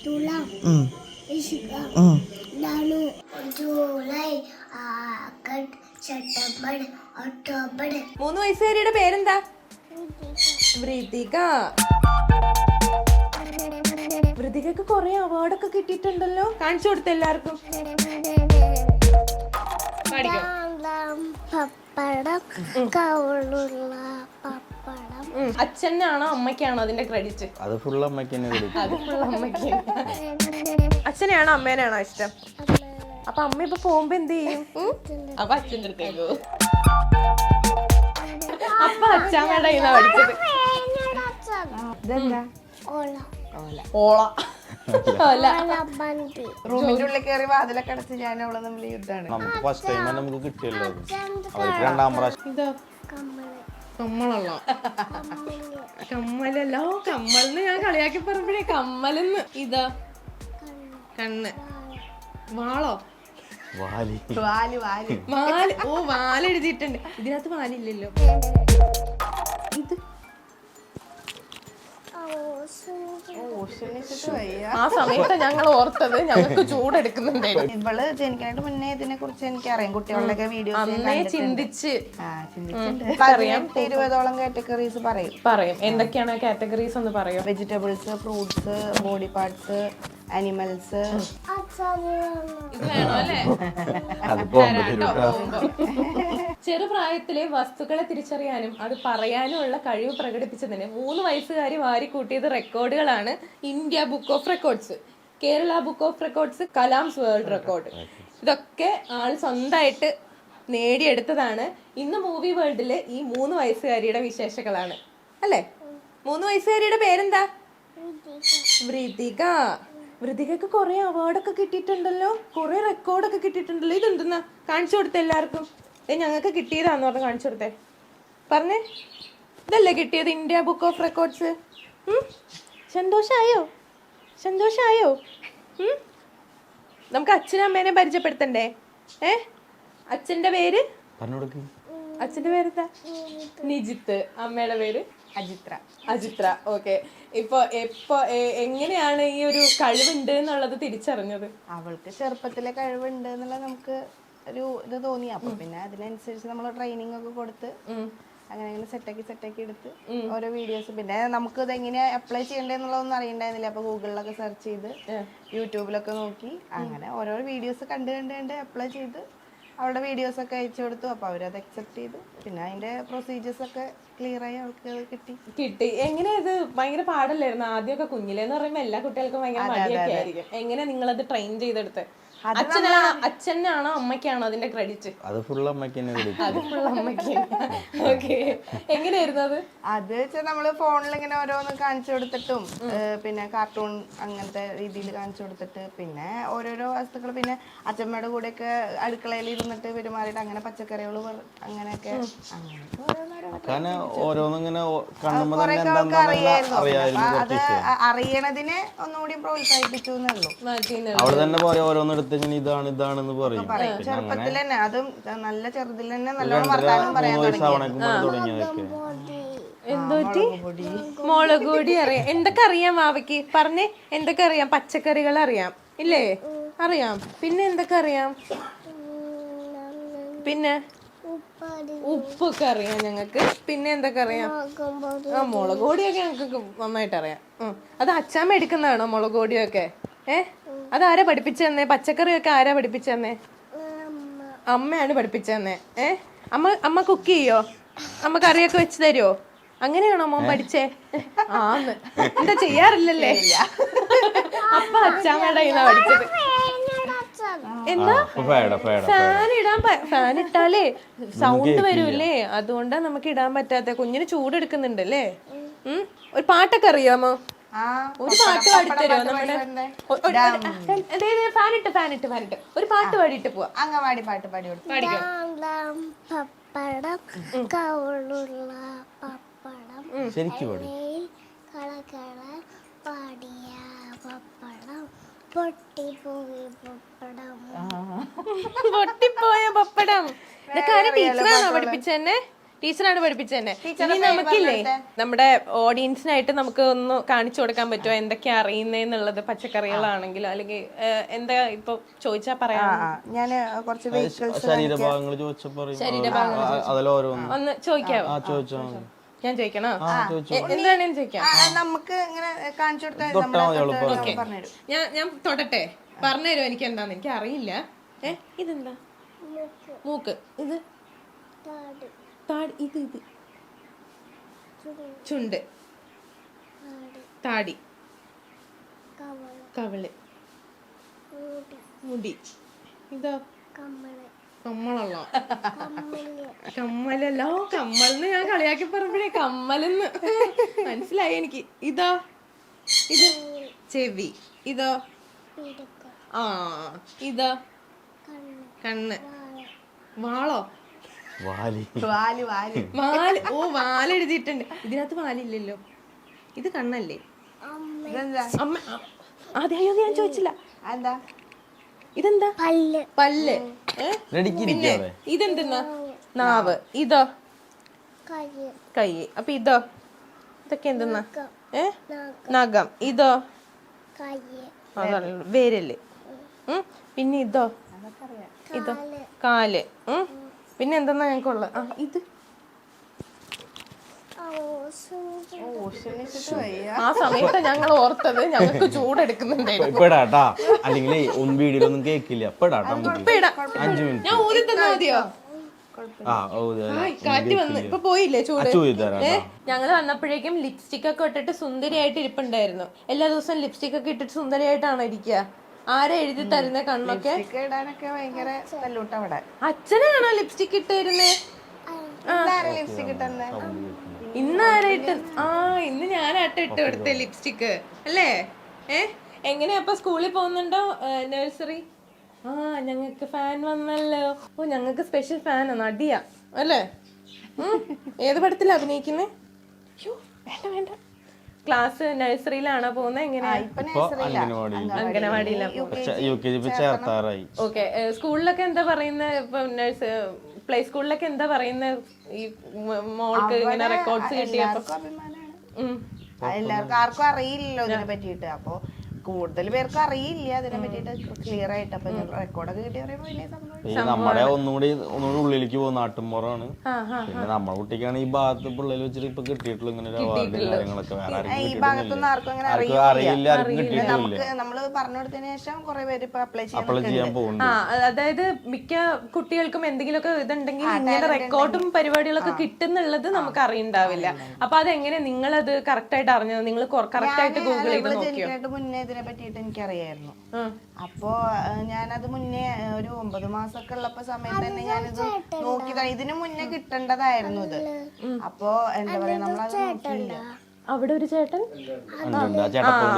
tulang, lalu Julai, Agast, September, October. 3 വയസ്സുകാരിയുടെ പേരെന്താ? വൃതിക. വൃതികക്ക് കൊറേ അവാർഡൊക്കെ കിട്ടിയിട്ടുണ്ടല്ലോ. കാണിച്ചു കൊടുത്ത എല്ലാവർക്കും. പപ്പടം, കവളുള്ള പപ്പടം. അച്ഛനാണോ അമ്മയ്ക്കാണോ അതിന്റെ ക്രെഡിറ്റ്? അത് ഫുൾ അമ്മയ്ക്ക് തന്നെ കൊടുക്കും. അത് ഫുൾ അമ്മയ്ക്ക്. അച്ഛനെയാണോ അമ്മേനാണോ ഇഷ്ടം? അപ്പൊ അമ്മ ഇപ്പൊ പോകുമ്പോ എന്ത് ചെയ്യും? അപ്പൊ അച്ഛൻ്റെ അടുത്തേക്ക് പോകും. അപ്പൊ അച്ഛാമ്മയുടെ കയ്യിന്നാ പഠിച്ചത്. ഇതെന്താ? ഓള. റൂമിന്റെ ഉള്ളിൽ കയറി വാതിലൊക്കെ അടച്ച് ഞാൻ അവളെ തമ്മിൽ യുദ്ധാണ്. നമുക്ക് ഫസ്റ്റ് ടൈം തന്നെ നമുക്ക് കിട്ടിയല്ലോ അത്. അവർക്ക് രണ്ടാം പ്രാവശ്യം. ഇതാ കമ്മളല്ലോ. കമ്മലല്ലോ. കമ്മലെന്ന് ഞാൻ കളിയാക്കി പറഞ്ഞേ കമ്മലെന്ന്. ഇതാ കണ്ണ്. വാളോ? വാലി. വാല് വാല് വാല്. ഓ വാലെഴുതിയിട്ടുണ്ട്. ഇതിനകത്ത് വാലില്ലല്ലോ. ഇത് ആ സമയത്ത് ഞങ്ങൾ ഓർത്തത് ഞങ്ങൾക്ക് ചൂടെടുക്കുന്നുണ്ടായിരുന്നു. ഇവള് ജനിക്കാനായിട്ട് മുന്നേ ഇതിനെ കുറിച്ച് എനിക്കറിയാം. കുട്ടികളുടെ വീഡിയോസ് അന്നേ ചിന്തിച്ച് അറിയാം. 20ഓളം കാറ്റഗറീസ് പറയും. എന്തൊക്കെയാണ് കാറ്റഗറീസ് എന്ന് പറയും? Vegetables, fruits, body parts, animals. ഇത് വേണോ അല്ലേ? അത് പോകുമ്പോ ചെറുപ്രായത്തിലെ വസ്തുക്കളെ തിരിച്ചറിയാനും അത് പറയാനുമുള്ള കഴിവ് പ്രകടിപ്പിച്ചതിന് 3 വയസ്സുകാരി വാരിക്കൂട്ടിയത് റെക്കോർഡുകളാണ്. India book of records, Kerala book of records, Kalam's world record. ഇതൊക്കെ ആൾ സ്വന്തമായിട്ട് നേടിയെടുത്തതാണ്. ഇന്ന് മൂവി വേൾഡിലെ ഈ 3 വയസ്സുകാരിയുടെ വിശേഷങ്ങളാണ് അല്ലേ? 3 വയസ്സുകാരിയുടെ പേരെന്താ? വൃതിക. വൃതികക്ക് കൊറേ അവാർഡൊക്കെ കിട്ടിയിട്ടുണ്ടല്ലോ. കൊറേ റെക്കോർഡൊക്കെ കിട്ടിയിട്ടുണ്ടല്ലോ. ഇതെന്തെന്നാ? കാണിച്ചു കൊടുത്ത എല്ലാവർക്കും. ഞങ്ങൾക്ക് കിട്ടിയതാന്ന് പറഞ്ഞ് കാണിച്ചു കൊടുത്തേ. പറഞ്ഞേ, ഇതല്ലേ കിട്ടിയത് ഇന്ത്യ ബുക്ക് ഓഫ് റെക്കോർഡ്സ്? സന്തോഷായോ? സന്തോഷായോ? നമുക്ക് അച്ഛനും അമ്മേനെ പരിചയപ്പെടുത്തണ്ടേ? അച്ഛൻ്റെ പേര്? അച്ഛൻ്റെ പേരെന്താ? നിജിത്ത്. അമ്മയുടെ പേര്? അജിത്ര. ഓക്കെ. ഇപ്പൊ എങ്ങനെയാണ് ഈ ഒരു കഴിവുണ്ട് എന്നുള്ളത് തിരിച്ചറിഞ്ഞത്? അവൾക്ക് ചെറുപ്പത്തിലെ കഴിവുണ്ട് എന്നുള്ളത് നമുക്ക് ഒരു ഇത് തോന്നി. അപ്പൊ പിന്നെ അതിനനുസരിച്ച് നമ്മൾ ട്രെയിനിങ് ഒക്കെ കൊടുത്ത് അങ്ങനെ സെറ്റാക്കി എടുത്ത് ഓരോ വീഡിയോസ്. പിന്നെ നമുക്ക് ഇത് എങ്ങനെ അപ്ലൈ ചെയ്യണ്ടെന്നുള്ളതൊന്നും അറിയണ്ടായിരുന്നില്ല. അപ്പൊ ഗൂഗിളിലൊക്കെ സെർച്ച് ചെയ്ത് യൂട്യൂബിലൊക്കെ നോക്കി അങ്ങനെ ഓരോ വീഡിയോസ് കണ്ട് അപ്ലൈ ചെയ്ത് അവളുടെ വീഡിയോസ് ഒക്കെ അയച്ചു കൊടുത്തു. അപ്പൊ അവരത് അക്സെപ്റ്റ് ചെയ്തു. പിന്നെ അതിന്റെ പ്രൊസീജിയേഴ്സ് ഒക്കെ ക്ലിയർ ആയി അവൾക്ക് കിട്ടി. എങ്ങനെ ഇത് ഭയങ്കര പാടല്ലായിരുന്നു ആദ്യമൊക്കെ? കുഞ്ഞിലെന്ന് പറയുമ്പോ എല്ലാ കുട്ടികൾക്കും ഭയങ്കര മടിയൊക്കെ ആയിരിക്കും. എങ്ങനെ നിങ്ങളത് ട്രെയിൻ ചെയ്തെടുത്ത്? അച്ഛനാണോ അമ്മയ്ക്കാണോ അതിന്റെ ക്രെഡിറ്റ്? അത് ഫുൾ അമ്മയ്ക്ക് തന്നെ കൊടുക്കും. അത് ഫുൾ അമ്മയ്ക്ക്. ഓക്കെ. എങ്ങനെയായിരുന്നു അത്? അത് വെച്ചാൽ നമ്മള് ഫോണിൽ ഇങ്ങനെ ഓരോന്ന് കാണിച്ചു കൊടുത്തിട്ടും പിന്നെ കാർട്ടൂൺ അങ്ങനത്തെ രീതിയിൽ കാണിച്ചു കൊടുത്തിട്ട് പിന്നെ ഓരോരോ വസ്തുക്കൾ പിന്നെ അച്ഛമ്മയുടെ കൂടെയൊക്കെ അടുക്കളയിൽ ഇരുന്നിട്ട് പെരുമാറിയിട്ട് അങ്ങനെ പച്ചക്കറികൾ അങ്ങനെയൊക്കെ കാരണം ഓരോന്നിങ്ങനെ കാണുമ്പോ കുറെ തന്നെ ആൾക്ക് അറിയായിരുന്നു. അത് അറിയായിരുന്നു. അറിയണതിനെ ഒന്നുകൂടി പ്രോത്സാഹിപ്പിച്ചു എന്നുള്ളൂ. അവള് തന്നെ പറയും ഓരോന്നെടുത്ത് ഇങ്ങനെ ഇതാണെന്ന് പറയും. ചെറുപ്പത്തിൽ തന്നെ, അതും നല്ല ചെറുതിൽ തന്നെ നല്ലോണം വർത്താനം പറയാൻ തുടങ്ങിയതൊക്കെ. എന്തോറ്റി? മുളക് പൊടി അറിയാം. എന്തൊക്കെ അറിയാം മാവയ്ക്ക്? പറഞ്ഞേ, എന്തൊക്കെ അറിയാം? പച്ചക്കറികൾ അറിയാം ഇല്ലേ? അറിയാം. പിന്നെ എന്തൊക്കെ അറിയാം? പിന്നെ ഉപ്പൊക്കെ അറിയാം ഞങ്ങൾക്ക്. പിന്നെ എന്തൊക്കെ അറിയാം? മുളക് പൊടിയൊക്കെ ഞങ്ങൾക്ക് നന്നായിട്ട് അറിയാം. അത് അച്ചാമ്മ എടുക്കുന്നതാണോ മുളക് പൊടിയൊക്കെ? അതാരാ പഠിപ്പിച്ചു തന്നെ? പച്ചക്കറിയൊക്കെ ആരാ പഠിപ്പിച്ചു തന്നെ? അമ്മയാണ് പഠിപ്പിച്ചു തന്നെ. അമ്മ കുക്ക് ചെയ്യോ? അമ്മ കറിയൊക്കെ വെച്ച് തരുമോ? അങ്ങനെയാണോ മോൻ പഠിച്ചേ? ആന്ന്. എന്താ ചെയ്യാറില്ലല്ലേ? അപ്പൊ അച്ചാമ്മയുടെ കയ്യിന്നാ പഠിച്ചത്. എന്താ? ഫാൻ ഇട്ടാലേ സൗണ്ട് വരൂല്ലേ? അതുകൊണ്ടാ നമുക്ക് ഇടാൻ പറ്റാത്ത. കുഞ്ഞിന് ചൂടെടുക്കുന്നുണ്ടല്ലേ? ഒരു പാട്ടൊക്കെ അറിയാമോ? ഒരു പാട്ട് പാടിത്തരോ? നമ്മുടെ ഫാനിട്ട് ഒരു പാട്ട് പാടിയിട്ട് പോവാ. അംഗൻവാടി പാട്ട് പാടി പാടിക്കോ. പപ്പടം, കവളുള്ള പപ്പടം, ശരിക്കും പാടിയ പപ്പടം, പൊട്ടിപ്പോയ പപ്പടം. പൊട്ടിപ്പോയ പപ്പടം. ഇതൊക്കെ ആരാ? ടീച്ചറാണോ പഠിപ്പിച്ചെന്നെ? ടീച്ചറാണ് പഠിപ്പിച്ചത് തന്നെ. ടീച്ചറുടെ ഇനി നമുക്കില്ലേ നമ്മുടെ ഓഡിയൻസിനായിട്ട് നമുക്ക് ഒന്ന് കാണിച്ചു കൊടുക്കാൻ പറ്റുമോ എന്തൊക്കെയാ അറിയുന്നേന്നുള്ളത്? പച്ചക്കറികളാണെങ്കിലോ അല്ലെങ്കിൽ എന്താ ഇപ്പൊ ചോദിച്ചാ പറയാം. ഞാൻ കുറച്ച് വെഹിക്കിൾസ് ശരീരഭാഗങ്ങൾ ചോദിച്ചപ്പോ അതിൽ ഓരോന്ന് ഒന്ന് ചോദിക്കാവോ? ചോദിച്ചോ. ഞാൻ ചോദിക്കണോ? എന്താണെന്ന് ചോദിക്കാം. നമുക്ക് ഇങ്ങനെ കാണിച്ചു കൊടുത്താൽ പറഞ്ഞുതരും. ഞാൻ തൊടട്ടെ, പറഞ്ഞുതരും എനിക്ക് എന്താന്ന്. എനിക്ക് അറിയില്ല. ഇതെന്താ? മൂക്ക്. ഇത് താടി. ഇത് ചുണ്ട്. താടി. കവിള്. മുടി. ഇതോ കമ്മളല്ലോ. കമ്മലല്ലോ. കമ്മലെന്ന് ഞാൻ കളിയാക്കി പറഞ്ഞപ്പോഴേ കമ്മലെന്ന് മനസ്സിലായി എനിക്ക്. ഇതോ? ഇത് ചെവി. ഇതോ? ആ. ഇതോ? കണ്ണ്. വാളോ? വാലി. വാല്. ഓ, വാലെഴുതിയിട്ടുണ്ട്. ഇതിനകത്ത് വാലില്ലല്ലോ. ഇത് കണ്ണല്ലേ? അമ്മ അതെയോ ഞാൻ ചോദിച്ചില്ല. എന്താ ഇതെന്താ? പല്ല്. പിന്നെ ഇതെന്തെന്നാ? നാവ്. ഇതോ? കൈ. അപ്പൊ ഇതോ? ഇതൊക്കെ എന്തെന്നാ? നഖം. ഇതോ? വിരല്. പിന്നെ ഇതോ? ഇതോ? കാല്. പിന്നെ എന്തെന്നാ ഞങ്ങൾക്കുള്ള? ഇത് ആ സമയത്ത് ഞങ്ങൾ ഓർത്തത് ഞങ്ങൾക്ക് ചൂടെടുക്കുന്നുണ്ടായിരുന്നു. ഇപ്പടാട്ടാ, അല്ലെങ്കിൽ ഒന്നും വീഡിയോയിലൊന്നും കേക്കില്ല. ഇപ്പടാട്ടാ 5 മിനിറ്റ് ഞാൻ ഊതി തന്നാ മതിയോ? കാറ്റ് വന്ന് ഇപ്പൊ പോയില്ലേ ചൂട്? ഞങ്ങള് വന്നപ്പോഴേക്കും ലിപ്സ്റ്റിക് ഒക്കെ ഇട്ടിട്ട് സുന്ദരിയായിട്ട് ഇരിപ്പുണ്ടായിരുന്നു. എല്ലാ ദിവസവും ലിപ്സ്റ്റിക് ഒക്കെ ഇട്ടിട്ട് സുന്ദരിയായിട്ടാണോ ഇരിക്കുക? ആരാ എഴുതി തരുന്ന കണ്ണൊക്കെ? അച്ഛനാണോ ലിപ്സ്റ്റിക് ഇട്ടിരുന്നേ? ഇന്നാരായിട്ട്? ഇന്ന് ഞാനായിട്ട് ഇട്ട് കൊടുത്തേ ലിപ്സ്റ്റിക്ക് അല്ലേ? എങ്ങനെയാ സ്കൂളിൽ പോകുന്നുണ്ടോ? നഴ്സറി. ഞങ്ങക്ക് ഫാൻ വന്നല്ലോ. ഓ, ഞങ്ങക്ക് സ്പെഷ്യൽ ഫാനാ. നടിയാ അല്ലേ? ഏത് പടത്തിലാ അഭിനയിക്കുന്നേ? വേണ്ട. ക്ലാസ് നഴ്സറിയിലാണോ പോകുന്നത്? എങ്ങനെയാ? അംഗനവാടിയിലാ. ഓക്കെ. സ്കൂളിലൊക്കെ എന്താ പറയുന്നത്? ഇപ്പൊ പ്ലേ സ്കൂളിലൊക്കെ എന്താ പറയുന്നത്? ഈ മോൾക്ക് ഇങ്ങനെ റെക്കോർഡ്സ് കിട്ടിയപ്പോ എല്ലാവർക്കും ആർക്കും അറിയില്ലല്ലോ ഇതിനെ പറ്റിയിട്ട്. അപ്പൊ കൂടുതൽ പേർക്ക് അറിയില്ല അതിനെ പറ്റിയിട്ട് ക്ലിയർ ആയിട്ട്. അപ്പൊ റെക്കോർഡൊക്കെ കിട്ടി പറയുമ്പോ വലിയ സംഭവം. നമ്മുടെ ഒന്നുകൂടി ഉള്ളിലേക്ക് പോകും. നാട്ടുമ്പുറമാണ്. പിന്നെ നമ്മുടെ കുട്ടിക്കാണ് ഈ ഭാഗത്ത് പിള്ളേര് വെച്ചിട്ട് ഇപ്പൊ കിട്ടിയിട്ടുള്ളൂ ഇങ്ങനെ കാര്യങ്ങളൊക്കെ. ഈ ഭാഗത്തൊന്നും ആർക്കും അങ്ങനെ അറിയില്ല. നമുക്ക് നമ്മള് പറഞ്ഞു കൊടുത്തതിന് ശേഷം കുറെ പേര് ഇപ്പൊ അപ്ലൈ ചെയ്യാൻ പോകുന്നു. അതായത് മിക്ക കുട്ടികൾക്കും എന്തെങ്കിലുമൊക്കെ ഇതുണ്ടെങ്കിൽ ഇങ്ങനെ റെക്കോർഡും പരിപാടികളൊക്കെ കിട്ടുന്നുള്ളത് നമുക്ക് അറിയണ്ടാവില്ല. അപ്പൊ അതെങ്ങനെ നിങ്ങളത് കറക്റ്റ് ആയിട്ട് അറിഞ്ഞത്? നിങ്ങൾ കറക്റ്റ് ആയിട്ട് ഗൂഗിൾ ചെയ്ത് നോക്കിയോ? മുന്നേ ഇതിനെ പറ്റിയിട്ട് എനിക്കറിയായിരുന്നു. അപ്പോ ഞാനത് മുന്നേ ഒരു 9 മാസമൊക്കെ ഉള്ളപ്പോ സമയത്ത് തന്നെ ഞാനിത് നോക്കി. ഇതിനു മുന്നേ കിട്ടേണ്ടതായിരുന്നു ഇത്. അപ്പൊ എന്താ പറയാ, നമ്മളത് നോക്കിയില്ല. അവിടെ ഒരു ചേട്ടൻ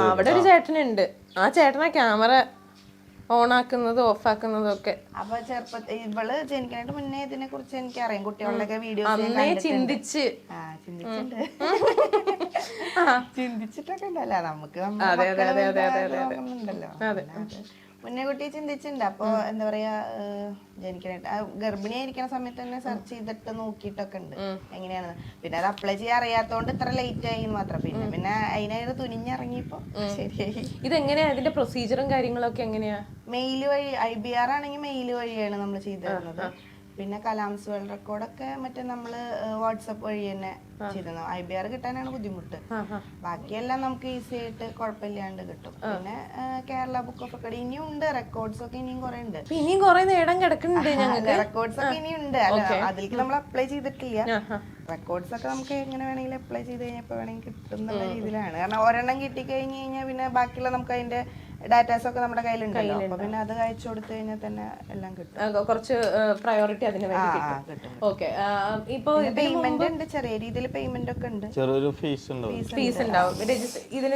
അവിടെ ഒരു ചേട്ടനുണ്ട്. ആ ചേട്ടനാ ക്യാമറ ഓണാക്കുന്നതും ഓഫാക്കുന്നതും ഒക്കെ. അപ്പൊ ചെറുപ്പത്തിൽ ഇവള് ജനിക്കാനായിട്ട് മുന്നേ ഇതിനെ കുറിച്ച് എനിക്കറിയാം. കുട്ടികളുടെ വീഡിയോസ് ചിന്തിച്ചിട്ടൊക്കെ ഉണ്ടല്ലോ നമുക്ക്. ഉണ്ടല്ലോ മുന്നേ കുട്ടി ചിന്തിച്ചിട്ടുണ്ട്. അപ്പൊ എന്താ പറയാ, ജനിക്കാനായിട്ട് ഗർഭിണിയായിരിക്കുന്ന സമയത്ത് തന്നെ സെർച്ച് ചെയ്തിട്ട് നോക്കിയിട്ടൊക്കെ ഉണ്ട് എങ്ങനെയാണെന്ന്. പിന്നെ അത് അപ്ലൈ ചെയ്യാൻ അറിയാത്തോണ്ട് ഇത്ര ലേറ്റ് ആയി മാത്രം. പിന്നെ അതിനായിട്ട് തുനിഞ്ഞിറങ്ങിയപ്പോ ശരിയായി. ഇതെങ്ങനെയാ ഇതിന്റെ പ്രൊസീജറും കാര്യങ്ങളൊക്കെ എങ്ങനെയാ? മെയിൽ വഴി. IBR ആണെങ്കിൽ മെയിൽ വഴിയാണ് നമ്മൾ ചെയ്തു തരുന്നത്. പിന്നെ കലാംസ് വേൾഡ് റെക്കോർഡൊക്കെ മറ്റേ നമ്മള് വാട്സപ്പ് വഴി തന്നെ ചെയ്തിരുന്നു. IBR കിട്ടാനാണ് ബുദ്ധിമുട്ട്. ബാക്കിയെല്ലാം നമുക്ക് ഈസി ആയിട്ട് കുഴപ്പമില്ലാണ്ട് കിട്ടും. പിന്നെ കേരള ബുക്ക് ഓഫ് റെക്കോർഡ് ഇനിയും ഉണ്ട്. റെക്കോർഡ്സ് ഒക്കെ ഇനിയും കുറെ ഉണ്ട്. ഇനിയും കുറെ നേടാൻ കിടക്കുന്നുണ്ട്. റെക്കോർഡ്സ് ഒക്കെ ഇനിയും ഉണ്ട്. അതിലേക്ക് നമ്മൾ അപ്ലൈ ചെയ്തിട്ടില്ല. റെക്കോർഡ്സ് ഒക്കെ നമുക്ക് എങ്ങനെ വേണമെങ്കിലും അപ്ലൈ ചെയ്ത് കഴിഞ്ഞാൽ എപ്പോൾ വേണമെങ്കിൽ കിട്ടും എന്നുള്ള രീതിയിലാണ്. കാരണം ഒരെണ്ണം കിട്ടിക്കഴിഞ്ഞ് കഴിഞ്ഞാൽ പിന്നെ ബാക്കിയുള്ള നമുക്ക് അതിന്റെ ഡാറ്റാസ് ഒക്കെ നമ്മുടെ കയ്യിലുണ്ടല്ലോ. അപ്പൊ പിന്നെ അത് അയച്ചു കൊടുത്തു കഴിഞ്ഞാൽ തന്നെ എല്ലാം കിട്ടും. കുറച്ച് പ്രയോറിറ്റി അതിന് വേണ്ടി കിട്ടും. ഓക്കെ. ഇപ്പൊ പേയ്മെന്റ് ഉണ്ട്. ചെറിയ രീതിയിൽ പേയ്മെന്റ് ഒക്കെ ഉണ്ട്. ചെറിയൊരു ഫീസ് ഉണ്ടാവും ഇതിന്.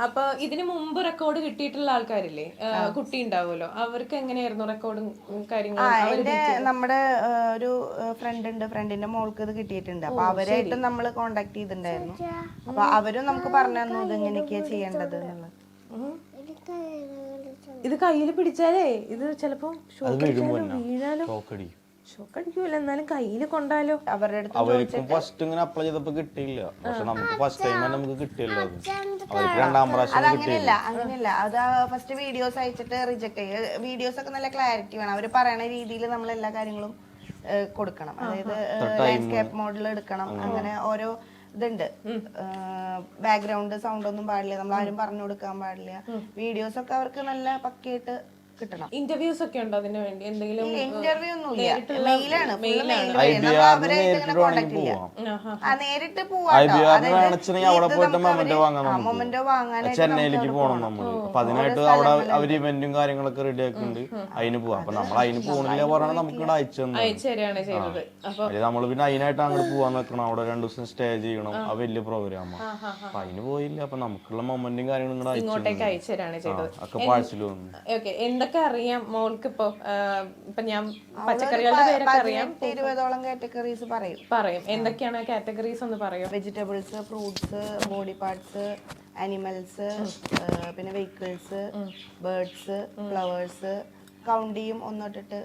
അപ്പൊ ഇതിന് മുമ്പ് റെക്കോർഡ് കിട്ടിയിട്ടുള്ള ആൾക്കാരില്ലേ, കുട്ടി ഉണ്ടാവുമല്ലോ, അവർക്ക് എങ്ങനെയായിരുന്നു റെക്കോർഡും കാര്യങ്ങളും? നമ്മുടെ ഒരു ഫ്രണ്ട് ഉണ്ട്. ഫ്രണ്ടിന്റെ മോൾക്ക് ഇത് കിട്ടിയിട്ടുണ്ട്. അപ്പൊ അവരായിട്ട് നമ്മൾ കോണ്ടാക്ട് ചെയ്തിട്ടുണ്ടായിരുന്നു. അപ്പൊ അവരും നമുക്ക് പറഞ്ഞു തന്നു ഇത് എങ്ങനെയൊക്കെയാ ചെയ്യേണ്ടത് എന്നുള്ളത്. ഇത് കയ്യിൽ പിടിച്ചാലേ ഇത് ചിലപ്പോ വീഴാലോ. ഷോക്ക് അടിക്കൂല, എന്നാലും കയ്യിൽ കൊണ്ടാലോ. അവരുടെ അടുത്ത് അവർക്കും ഫസ്റ്റ് ഇങ്ങനെ അപ്ലൈ ചെയ്തപ്പോ കിട്ടിയില്ല, പക്ഷെ നമുക്ക് ഫസ്റ്റ് ടൈം തന്നെ നമുക്ക് കിട്ടിയല്ലോ അത്. അവർക്ക് രണ്ടാം പ്രാവശ്യം കിട്ടിയില്ല. അങ്ങനെയല്ല, അത് ഫസ്റ്റ് വീഡിയോസ് അയച്ചിട്ട് റിജക്ട് ചെയ്യുക. വീഡിയോസ് ഒക്കെ നല്ല ക്ലാരിറ്റി വേണം. അവർ പറയണ രീതിയിൽ നമ്മൾ എല്ലാ കാര്യങ്ങളും കൊടുക്കണം. അതായത് ലാൻഡ്സ്കേപ്പ് മോഡൽ എടുക്കണം, അങ്ങനെ ഓരോ ഇതുണ്ട്. ബാക്ക്ഗ്രൗണ്ട് സൗണ്ട് ഒന്നും പാടില്ല, നമ്മൾ ആരും പറഞ്ഞു കൊടുക്കാൻ പാടില്ല. വീഡിയോസ് ഒക്കെ അവർക്ക് നല്ല പക്കയായിട്ട് കിട്ടണം. ഇന്റർവ്യൂസ് ഒക്കെ ഉണ്ടോ അതിന് വേണ്ടി? എന്തെങ്കിലും ഇന്റർവ്യൂ ഒന്നുമില്ല, മെയിലാണ്. നേരിട്ട് മൊമെന്റോ വാങ്ങാനായിട്ട് ചെന്നൈയിലേക്ക് പോകണം നമ്മള്. അപ്പൊ അതിനായിട്ട് അവിടെ അവര് ഇവന്റും കാര്യങ്ങളൊക്കെ റെഡി ആക്കുന്നുണ്ട്, അതിന് പോവാം. അപ്പൊ നമ്മൾ അതിന് പോകണില്ല പറഞ്ഞാൽ നമുക്ക് ഇവിടെ അയച്ചു നമ്മള് പിന്നെ അതിനായിട്ട് അങ്ങോട്ട് പോവാൻ നിൽക്കണം. അവിടെ 2 ദിവസം സ്റ്റേ ചെയ്യണം, ആ വലിയ പ്രോഗ്രാം. അപ്പൊ അതിന് പോയില്ല. അപ്പൊ നമുക്കുള്ള മൊമെന്റും കാര്യങ്ങളും ഇങ്ങോട്ടേക്ക് അയച്ചു തരാണ് ചെയ്തത്. ഒക്കെ പാഴ്സൽ വന്നു. എന്തൊക്കെ അറിയാം മോൾക്ക്? ഇപ്പൊ ഞാൻ പച്ചക്കറികളുടെ പേരൊക്കെ അറിയാം. 20ഓളം കാറ്റഗറീസ് പറയും. എന്തൊക്കെയാണ് കാറ്റഗറീസ് ഒന്ന് പറയോ? Vegetables, fruits, body parts, animals, പിന്നെ വെഹിക്കിൾസ്, ബേർഡ്സ്, ഫ്ലവേഴ്സ്, കൗണ്ട് ചെയ്യും, 1 തൊട്ടിട്ട്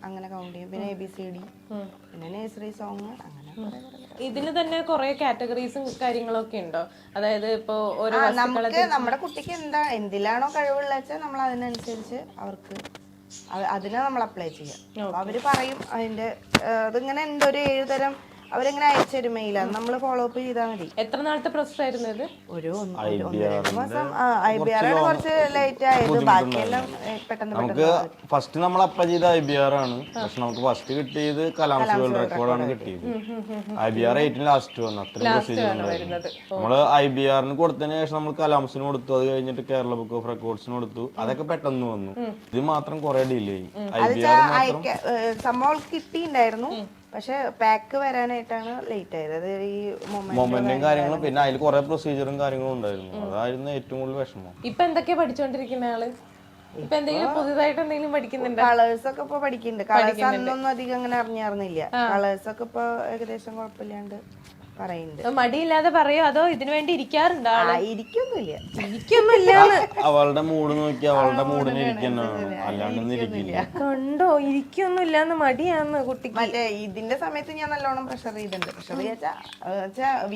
അങ്ങനെ കൗണ്ട് ചെയ്യും. പിന്നെ ABCD, പിന്നെ നഴ്സറി സോങ്, അങ്ങനെ. ഇതിന് തന്നെ കുറെ കാറ്റഗറീസും കാര്യങ്ങളൊക്കെ ഉണ്ടോ? അതായത് ഇപ്പൊ ഓരോ നമുക്ക് നമ്മുടെ കുട്ടിക്ക് എന്തിലാണോ കഴിവുള്ള വെച്ചാൽ നമ്മൾ അതിനനുസരിച്ച് അവർക്ക് അതിനെ നമ്മൾ അപ്ലൈ ചെയ്യാം. അവര് പറയും അതിന്റെ അതിങ്ങനെ ഉണ്ട്, ഒരു 7 തരം അവരെങ്ങനെ അയച്ചു തരും മെയിലാണ്, നമ്മൾ ഫോളോ അപ്പ് ചെയ്താൽ മതി. എത്ര നാളത്തെ പ്രോസസ് ആയിരുന്നു ഇത്? ഒരു 1-2 മാസം. IBR ആണ് കുറച്ച് ലേറ്റ് ആയത്, ബാക്കിയെല്ലാം പെട്ടെന്ന്. നമുക്ക് ഫസ്റ്റ് നമ്മൾ അപ്ലൈ ചെയ്ത IBR ആണ്, പക്ഷെ നമുക്ക് ഫസ്റ്റ് കിട്ടിയത് കലാംസ് വേൾഡ് റെക്കോർഡാണ് കിട്ടിയത്. IBR 8 ലാസ്റ്റ് വന്നു. അത്രയും പ്രൊസീജിയർ ഉണ്ടായിരുന്നു. നമ്മള് IBR കൊടുത്തതിന് ശേഷം നമ്മൾ കലാംസിന് കൊടുത്തു, അത് കഴിഞ്ഞിട്ട് കേരള ബുക്ക് ഓഫ് റെക്കോർഡ്സിന് കൊടുത്തു. അതൊക്കെ പെട്ടെന്ന് വന്നു. ഇത് മാത്രം കുറെ ഡിലേ ആയി. സംഭവം കിട്ടിയിട്ടുണ്ടായിരുന്നു, പക്ഷെ പാക്ക് വരാനായിട്ടാണ് ലേറ്റ് ആയത്. ഈ മൊമെന്റും കാര്യങ്ങളും, പിന്നെ അതിൽ കുറെ പ്രൊസീജിയറും കാര്യങ്ങളും ഉണ്ടായിരുന്നു. അതായിരുന്നു ഏറ്റവും കൂടുതൽ വിഷമം. ഇപ്പൊ എന്തൊക്കെയാ പഠിച്ചോണ്ടിരിക്കുന്ന ആള്? ഇപ്പൊ എന്തെങ്കിലും പുതുതായിട്ട് എന്തെങ്കിലും പഠിക്കുന്നുണ്ട്? കളേഴ്സ് ഒക്കെ ഇപ്പൊ പഠിക്കുന്നുണ്ട്. കളേഴ്സ് അന്നൊന്നും അധികം അങ്ങനെ അറിഞ്ഞില്ല. കളേഴ്സ് ഒക്കെ ഇപ്പൊ ഏകദേശം കുഴപ്പമില്ലാണ്ട് പറയുന്നുണ്ട്. മടിയില്ലാതെ പറയോ അതോ ഇതിനു വേണ്ടി ഇരിക്കാറുണ്ടോ? ഇരിക്കൊന്നുമില്ല. അവളുടെ മൂഡ് നോക്കി അവളുടെ മൂഡിന് ഇരിക്കുന്നതാണ്, അല്ലാണ്ടൊന്നും ഇരിക്കില്ല. കണ്ടോ, ഇരിക്കൊന്നുമില്ലാന്ന് മടിയാന്ന് കുട്ടിക്ക്. മറ്റേ ഇതിന്റെ സമയത്ത് ഞാൻ നല്ലോണം പ്രഷർ ചെയ്തിട്ടുണ്ട്. പ്രഷർ ചെയ്യാ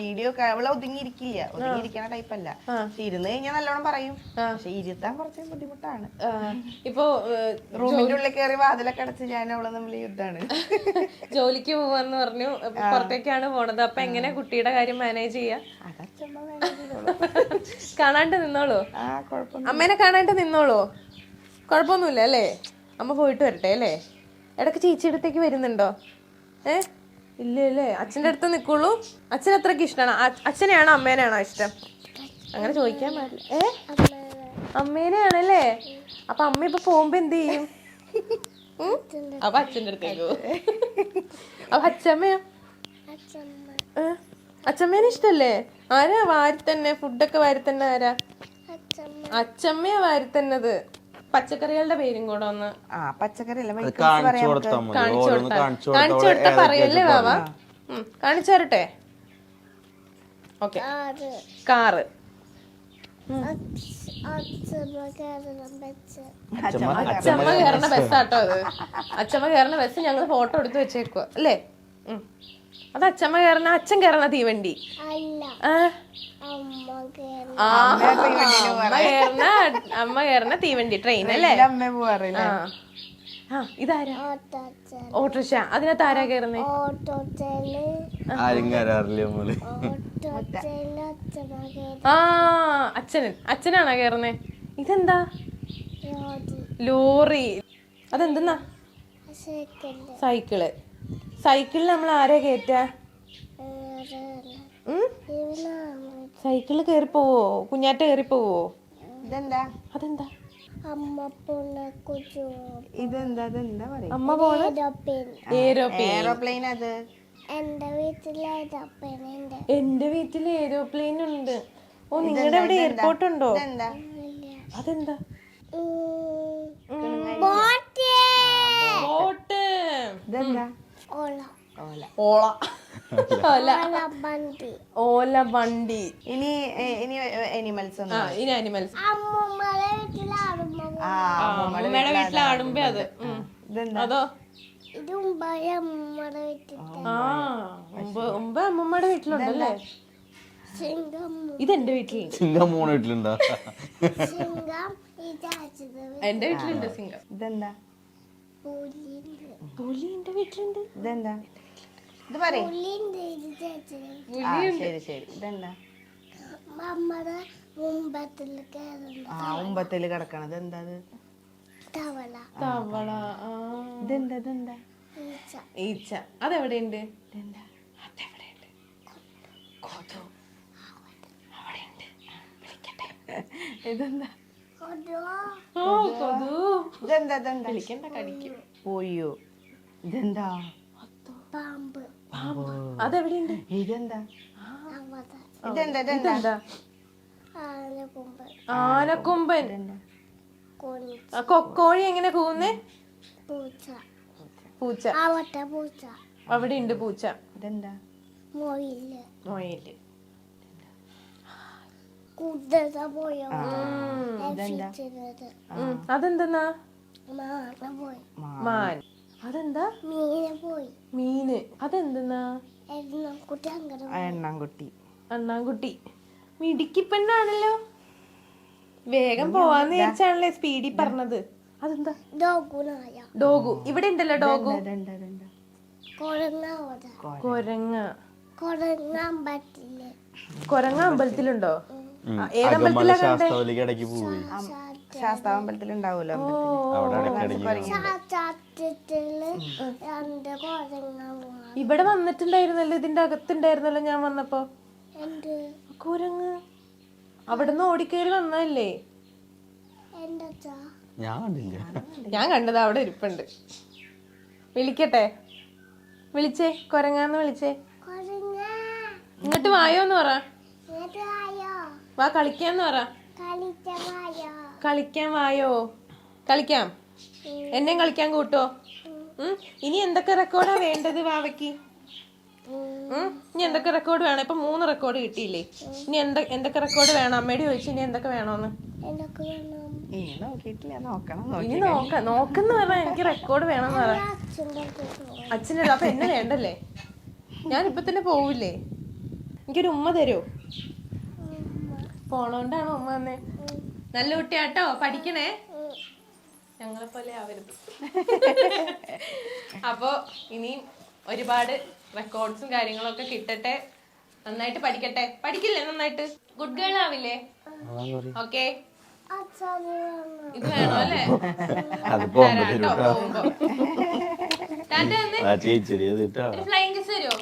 വീഡിയോ അവളെ ഒതുങ്ങിയിരിക്കണ ടൈപ്പല്ല. ഇരുന്ന് കഴിഞ്ഞാൽ നല്ലോണം പറയും, പക്ഷെ ഇരുത്താൻ കുറച്ച് ബുദ്ധിമുട്ടാണ്. ഇപ്പൊ റൂമിന്റെ ഉള്ളിൽ കയറി വാതിലൊക്കെ അടച്ച് ഞാൻ അവളെ തമ്മിൽ യുദ്ധാണ്. ജോലിക്ക് പോവാന്ന് പറഞ്ഞു, പുറത്തേക്കാണ് പോണത്. അപ്പൊ എങ്ങനെ കുട്ടിയുടെ കാര്യം മാനേജ് ചെയ്യാ? കാണാണ്ട് നിന്നോളൂ, അമ്മേനെ കാണാണ്ട് നിന്നോളൂ, കുഴപ്പമൊന്നുമില്ല അല്ലേ? അമ്മ പോയിട്ട് വരട്ടെ അല്ലേ? ഇടയ്ക്ക് ചേച്ചിയുടെ അടുത്തേക്ക് വരുന്നുണ്ടോ? ഇല്ല അല്ലേ? അച്ഛൻ്റെ അടുത്ത് നിൽക്കുള്ളൂ. അച്ഛൻ അത്രയ്ക്ക് ഇഷ്ടമാണ്. അച്ഛനെയാണോ അമ്മേനെയാണോ ഇഷ്ടം? അങ്ങനെ ചോദിക്കാൻ പാടില്ല. അമ്മേനെയാണല്ലേ? അപ്പൊ അമ്മ ഇപ്പൊ പോകുമ്പോ എന്ത് ചെയ്യും? അപ്പൊ അച്ഛൻ്റെ അടുത്തേക്ക് പോകും. അപ്പൊ അച്ഛമ്മയോ? അച്ഛമ്മേനെ ഇഷ്ടല്ലേ? ആരാ വാരി തന്നെ ഫുഡൊക്കെ വാരി തന്നെ? ആരാ? അച്ഛമ്മയാ വാരി തന്നത്. പച്ചക്കറികളുടെ പേരും കൂടെ ഒന്ന് കാണിച്ചു കൊടുത്താ പറയല്ലേ വാവ? കാണിച്ചു തരട്ടെ? ഓക്കെ. കാറ്, അച്ഛമ്മ കയറുന്ന ബസ്സാട്ടോ അത്. അച്ഛമ്മ കയറുന്ന ബസ് ഞങ്ങൾ ഫോട്ടോ എടുത്ത് വെച്ചേക്കുക അല്ലേ? അത് അച്ഛമ്മ കയറണ, അച്ഛൻ കയറണ തീവണ്ടി. അമ്മ കയറണ തീവണ്ടി, ട്രെയിൻ അല്ലേ? ഇതാരാ? ഓട്ടോറിക്ഷ. അതിനകത്ത് ആരാ കയറുന്നേ? ആരും കയറാറില്ല നമ്മള്. അച്ഛനാണോ കയറുന്നേ? ഇതെന്താ? ലോറി. അതെന്തെന്നാ? സൈക്കിള്. സൈക്കിളിൽ നമ്മൾ ആരെ കയറ്റാ? സൈക്കിളിൽ കയറി പോവോ? കുഞ്ഞാറ്റ കയറി പോവോ? ഇതെന്താ? അതെന്താ? അമ്മ പോണ ഏറോപ്ലെയിൻ. അത് എന്റെ വീട്ടിലെ ഏറോപ്ലെയിൻ ഉണ്ട്. എന്റെ വീട്ടിൽ ഏറോപ്ലെയിൻ ഉണ്ട്. ഓ, നിങ്ങളുടെ അവിടെ എയർപോർട്ട് ഉണ്ടോ? അതെന്താ? ബോട്ട്. ഇതെന്താ? ഓല വണ്ടി. ഇനി അനിമൽസ്. ഇനി അനിമൽസ്. അമ്മൂമ്മയുടെ വീട്ടിലാടുമ്പോ അമ്മയുടെ വീട്ടിലാടുമ്പോ അത്. അതോ? ഇത് മുമ്പായ അമ്മയുടെ വീട്ടിൽ ആ മുമ്പ് അമ്മമ്മയുടെ വീട്ടിലുണ്ടല്ലേ? സിംഗം ഇതെന്റെ വീട്ടിലുണ്ട്. സിംഗം മൂന്ന് വീട്ടിലുണ്ടോ? സിംഗം ഇത് അച്ഛൻ്റെ എന്റെ വീട്ടിലുണ്ട് സിംഗം. ഇതെന്താ? പുലിയുണ്ട് പുലി എന്റെ വീട്ടിലുണ്ട്. ഇതെന്താ? ഇത് പറയും. പുലിയുണ്ട് ഇത് ചേച്ചി ആ ശരി ശരി. ഇതെന്താ? അമ്മയുടെ മുമ്പത്തിൽ കയറുന്ന മുമ്പത്തില് കിടക്കണത് എന്താ? അത് തവള തവള. ആ ഇതെന്താ? ഇതെന്താ? ഈച്ച ഈച്ച. അതെവിടെയുണ്ട്? ഇതെന്താ? അതെവിടെയുണ്ട്? കൊതു. അവിടെയുണ്ട്. വിളിക്കട്ടെ. ഇതെന്താ? കൊതുവോ ഓ കൊതു. ഇതെന്താ? ഇതെന്താ? വിളിക്കണ്ട, കടിക്കും. പോയോ? ഇതെന്താ? പാമ്പ് അതെവിടെയുണ്ട്? ഇതെന്താ? അവത ഇതെന്താ? ഇതെന്താ? ഇതെന്താ? ആനക്കൊമ്പ് ആനക്കൊമ്പൻ. കൊഞ്ച് ആ, കോഴി എങ്ങനെ കൂവുന്നേ? പൂച്ച പൂച്ച. ആവട്ടെ പൂച്ച അവിടെ ഉണ്ട് പൂച്ച. ഇതെന്താ? മൊയില് മൊയില്. കുതിര പോയോ ഇതെന്താ? എത്തിച്ചത് അതെന്തെന്നാ? മാന പോയി മാൻ. അതെന്താ? മീന് പോയി മീന്. അതെന്തെന്നാ? എണ്ണക്കുട്ടി അങ്ങനെ എണ്ണാൻകുട്ടി. അണ്ണാൻകുട്ടി. മിടുക്കി പെണ്ണാണല്ലോ. വേഗം പോവാന്ന് വിചാരിച്ചാണല്ലേ സ്പീഡിൽ പറഞ്ഞത്. അതെന്താ? ഡോഗുനായ ഡോഗു. ഇവിടെ ഉണ്ടല്ലോ ഡോഗു. ഇതെന്താ? ഇതെന്താ? കൊരങ്ങാവത കൊരങ്ങ. കൊരങ്ങാൻ പറ്റില്ല കൊരങ്ങ അമ്പലത്തിലുണ്ടോ? അകമല ശാസ്താവിലേക്ക് ഇടയ്ക്ക് പോയി. ശാസ്താവമ്പലത്തിൽ ഉണ്ടാവൂലോ അവിടെ ഇടയ്ക്കിടയ്ക്ക് ചാച്ചാറ്റില് രണ്ട് കൊരങ്ങ ഇവിടെ വന്നിട്ടുണ്ടായിരുന്നല്ലോ, ഇതിന്റെ അകത്തുണ്ടായിരുന്നല്ലോ ഞാൻ വന്നപ്പോ. എന്റെ കുരങ്ങ് അവിടുന്ന് ഓടിക്കേറി വന്നതല്ലേ? എന്റെ അച്ഛാ ഞാൻ കണ്ടില്ല. ഞാൻ കണ്ടത് അവിടെ ഇരിപ്പുണ്ട്. വിളിക്കട്ടെ? വിളിച്ചേ, കൊരങ്ങാന്ന് വിളിച്ചേ. കൊരങ്ങ ഇങ്ങോട്ട് വായോന്ന് പറ. ഇങ്ങോട്ട് വായോ വാ കളിക്കാന്ന് പറ. കളിച്ച വായോ കളിക്കാൻ വായോ. കളിക്കാം. എന്നെയും കളിക്കാൻ കൂട്ടോ? ഇനി എന്തൊക്കെ റെക്കോർഡാ വേണ്ടത് വാവയ്ക്ക്? ഇനി എന്തൊക്കെ റെക്കോർഡ് വേണം? ഇപ്പൊ 3 റെക്കോർഡ് കിട്ടിയില്ലേ? ഇനി എന്തൊക്കെ റെക്കോർഡ് വേണം? അമ്മയോട് ചോദിച്ചു ഇനി എന്തൊക്കെ വേണോന്ന്. എന്തൊക്കെ വേണം ഇനി നോക്കിയിട്ടില്ല, നോക്കണം. ഇനി നോക്കുന്ന പറഞ്ഞാ എനിക്ക് റെക്കോർഡ് വേണമെന്ന് പറ. അച്ഛൻ്റെ അടുത്ത് അച്ഛൻ്റെ അപ്പൊ എന്നെ വേണ്ടല്ലേ? ഞാൻ ഇപ്പൊ തന്നെ പോവില്ലേ? എനിക്കൊരു ഉമ്മ തരോ? പോണോണ്ടാണോ ഉമ്മ തന്നെ? നല്ല കുട്ടിയാട്ടോ, പഠിക്കണേ. ഞങ്ങളെ പോലെ ആവരുത്. അപ്പൊ ഇനിയും ഒരുപാട് റെക്കോർഡ്സും കാര്യങ്ങളൊക്കെ കിട്ടട്ടെ. നന്നായിട്ട് പഠിക്കട്ടെ. പഠിക്കില്ലേ നന്നായിട്ട്? ഗുഡ് ഗേൾ ആവില്ലേ? ഓക്കെ. ഇത് വേണോ അല്ലേ? തരാട്ടോ പോകുമ്പോ. ടാറ്റ തന്നെ. ചേച്ചി ഫ്ലൈങ് കിസ് തരുമോ?